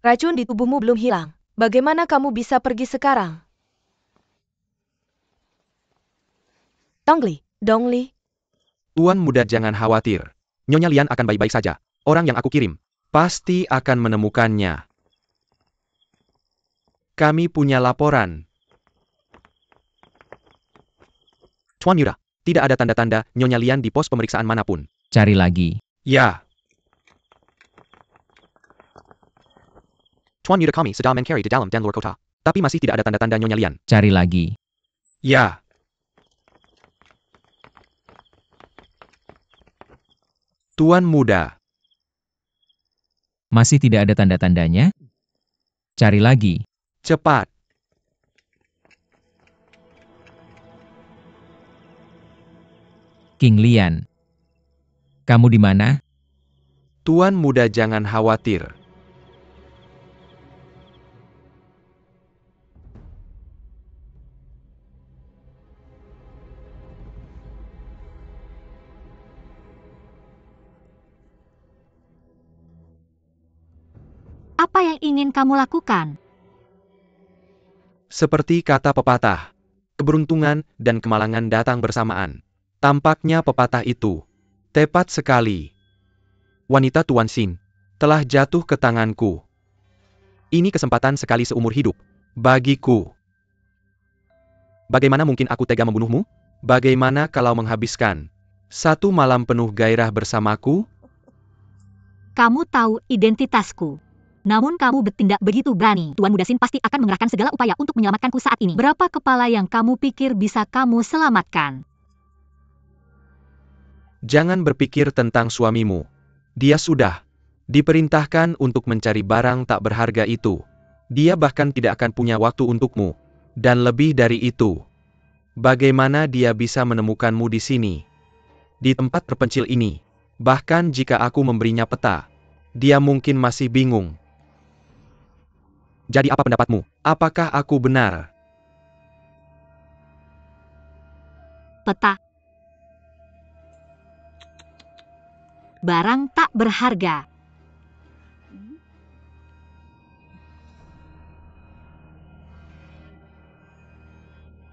racun di tubuhmu belum hilang. Bagaimana kamu bisa pergi sekarang? Dongli. Tuan muda jangan khawatir. Nyonya Lian akan baik-baik saja. Orang yang aku kirim pasti akan menemukannya. Kami punya laporan. Tuan Muda, tidak ada tanda-tanda Nyonya Lian di pos pemeriksaan manapun. Cari lagi. Ya. Tuan Muda, kami sedang mencari di dalam dan luar kota. Tapi masih tidak ada tanda-tanda Nyonya Lian. Cari lagi. Ya. Tuan Muda. Masih tidak ada tanda-tandanya? Cari lagi. Cepat. King Lian. Kamu di mana? Tuan Muda jangan khawatir. Apa yang ingin kamu lakukan? Seperti kata pepatah, keberuntungan dan kemalangan datang bersamaan. Tampaknya pepatah itu tepat sekali. Wanita Tuan Xin telah jatuh ke tanganku. Ini kesempatan sekali seumur hidup bagiku. Bagaimana mungkin aku tega membunuhmu? Bagaimana kalau menghabiskan satu malam penuh gairah bersamaku? Kamu tahu identitasku. Namun kamu bertindak begitu berani. Tuan Muda Xin pasti akan mengerahkan segala upaya untuk menyelamatkanku saat ini. Berapa kepala yang kamu pikir bisa kamu selamatkan? Jangan berpikir tentang suamimu. Dia sudah diperintahkan untuk mencari barang tak berharga itu. Dia bahkan tidak akan punya waktu untukmu. Dan lebih dari itu, bagaimana dia bisa menemukanmu di sini? Di tempat terpencil ini. Bahkan jika aku memberinya peta, dia mungkin masih bingung. Jadi apa pendapatmu? Apakah aku benar? Peta. Barang tak berharga.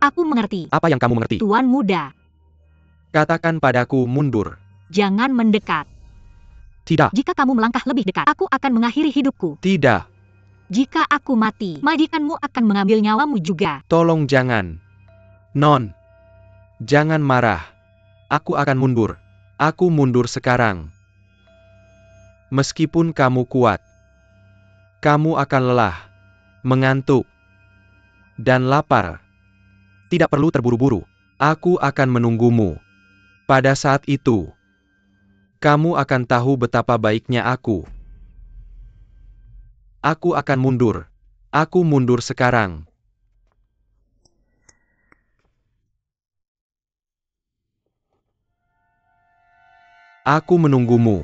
Aku mengerti. Apa yang kamu mengerti? Tuan Muda, Katakan padaku mundur. jangan mendekat. Tidak, Jika kamu melangkah lebih dekat, aku akan mengakhiri hidupku. tidak, Jika aku mati, majikanmu akan mengambil nyawamu juga. tolong jangan. Non, jangan marah. Aku akan mundur. Aku mundur sekarang. Meskipun kamu kuat, kamu akan lelah, mengantuk, dan lapar. Tidak perlu terburu-buru. Aku akan menunggumu. Pada saat itu, kamu akan tahu betapa baiknya aku. Aku akan mundur. Aku mundur sekarang. Aku menunggumu.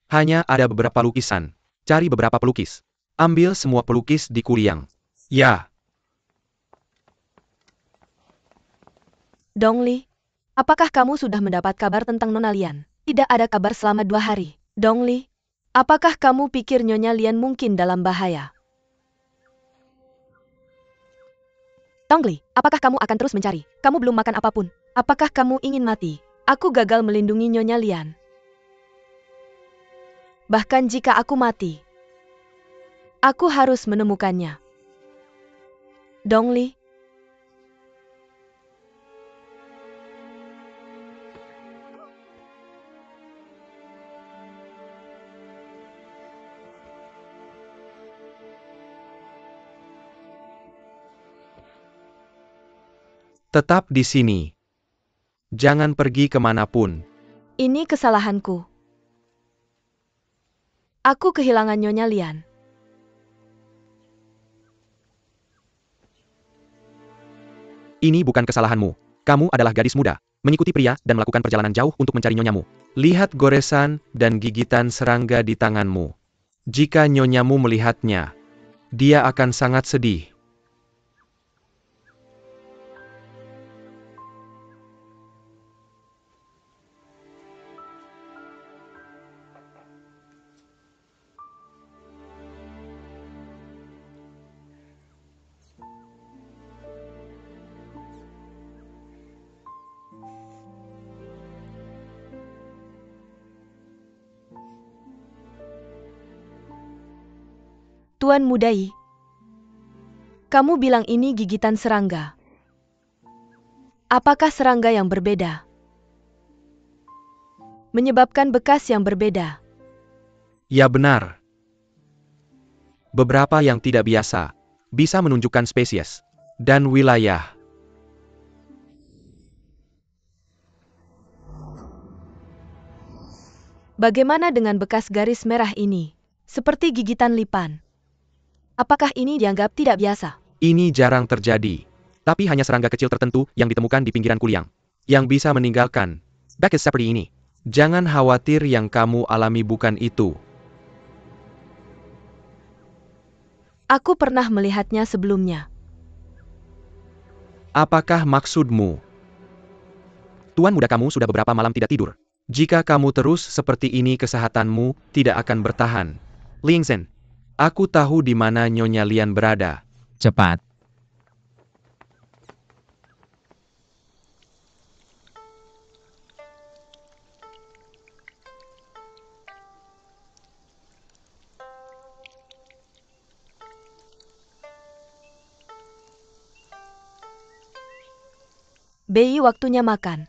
Hanya ada beberapa lukisan. Cari beberapa pelukis. Ambil semua pelukis di Kuriang. Ya. Dongli, apakah kamu sudah mendapat kabar tentang Nona Lian? Tidak ada kabar selama 2 hari. Dongli, apakah kamu pikir Nyonya Lian mungkin dalam bahaya? Dongli, apakah kamu akan terus mencari? Kamu belum makan apapun. Apakah kamu ingin mati? Aku gagal melindungi Nyonya Lian. Bahkan jika aku mati, aku harus menemukannya. Dongli, Tetap di sini. Jangan pergi kemanapun. ini kesalahanku. Aku kehilangan Nyonya Lian. Ini bukan kesalahanmu. Kamu adalah gadis muda, mengikuti pria dan melakukan perjalanan jauh untuk mencari nyonyamu. Lihat goresan dan gigitan serangga di tanganmu. Jika nyonyamu melihatnya, dia akan sangat sedih. Tuan Mudai, kamu bilang ini gigitan serangga. Apakah serangga yang berbeda menyebabkan bekas yang berbeda? Ya benar. Beberapa yang tidak biasa bisa menunjukkan spesies dan wilayah. Bagaimana dengan bekas garis merah ini? Seperti gigitan lipan. Apakah ini dianggap tidak biasa? Ini jarang terjadi. Tapi hanya serangga kecil tertentu yang ditemukan di pinggiran kuliang yang bisa meninggalkan bekas seperti ini. Jangan khawatir, yang kamu alami bukan itu. Aku pernah melihatnya sebelumnya. Apakah maksudmu? Tuan muda, kamu sudah beberapa malam tidak tidur. Jika kamu terus seperti ini, kesehatanmu tidak akan bertahan. Ling Zhen, aku tahu di mana Nyonya Lian berada. Cepat. Bei, waktunya makan.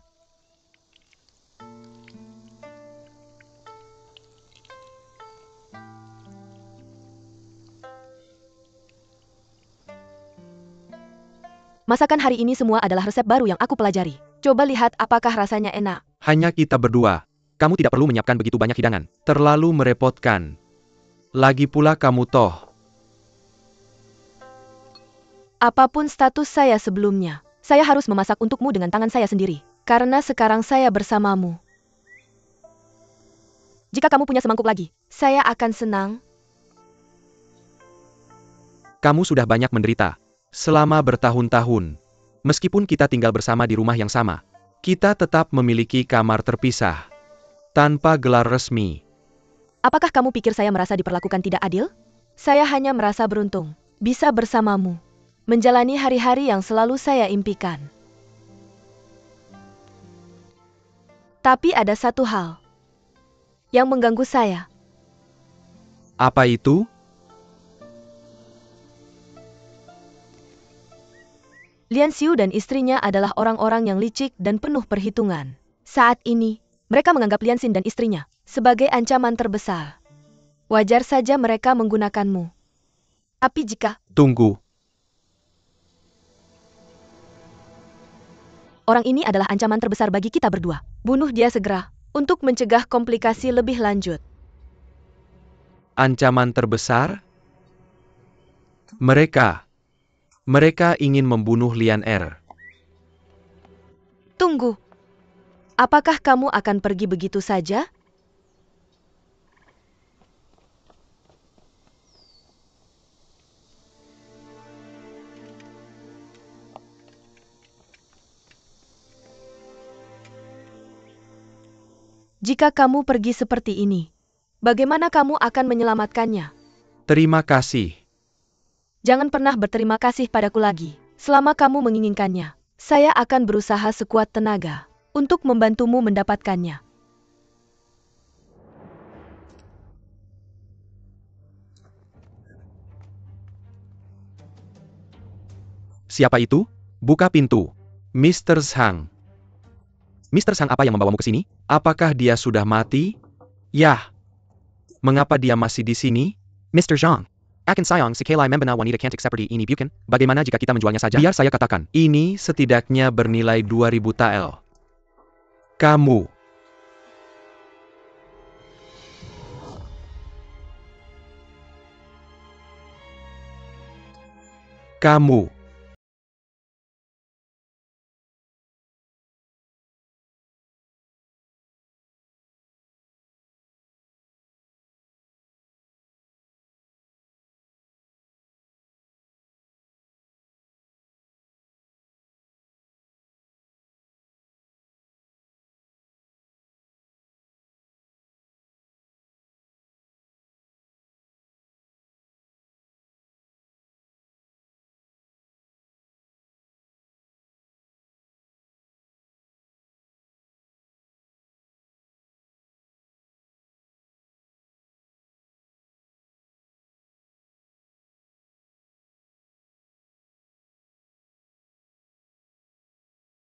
Masakan hari ini semua adalah resep baru yang aku pelajari. Coba lihat apakah rasanya enak. Hanya kita berdua. Kamu tidak perlu menyiapkan begitu banyak hidangan. Terlalu merepotkan. Lagi pula kamu toh. Apapun status saya sebelumnya, saya harus memasak untukmu dengan tangan saya sendiri. Karena sekarang saya bersamamu. Jika kamu punya semangkuk lagi, saya akan senang. Kamu sudah banyak menderita selama bertahun-tahun. Meskipun kita tinggal bersama di rumah yang sama, kita tetap memiliki kamar terpisah tanpa gelar resmi. Apakah kamu pikir saya merasa diperlakukan tidak adil? Saya hanya merasa beruntung bisa bersamamu, menjalani hari-hari yang selalu saya impikan. Tapi ada satu hal yang mengganggu saya. Apa itu? Lian Xiu dan istrinya adalah orang-orang yang licik dan penuh perhitungan. Saat ini, mereka menganggap Lian Xin dan istrinya sebagai ancaman terbesar. Wajar saja mereka menggunakanmu. Tapi jika Tunggu. orang ini adalah ancaman terbesar bagi kita berdua, bunuh dia segera untuk mencegah komplikasi lebih lanjut. Ancaman terbesar? Mereka ingin membunuh Lian Er. Tunggu. Apakah kamu akan pergi begitu saja? Jika kamu pergi seperti ini, bagaimana kamu akan menyelamatkannya? Terima kasih. Jangan pernah berterima kasih padaku lagi. Selama kamu menginginkannya, saya akan berusaha sekuat tenaga untuk membantumu mendapatkannya. Siapa itu? Buka pintu. Mr. Zhang. Mr. Zhang, apa yang membawamu ke sini? Apakah dia sudah mati? Yah. Mengapa dia masih di sini? Mr. Zhang. Akan sayang sekali membenar wanita cantik seperti ini, bukan? Bagaimana jika kita menjualnya saja? Biar saya katakan, ini setidaknya bernilai 2.000 tael. Kamu. Kamu.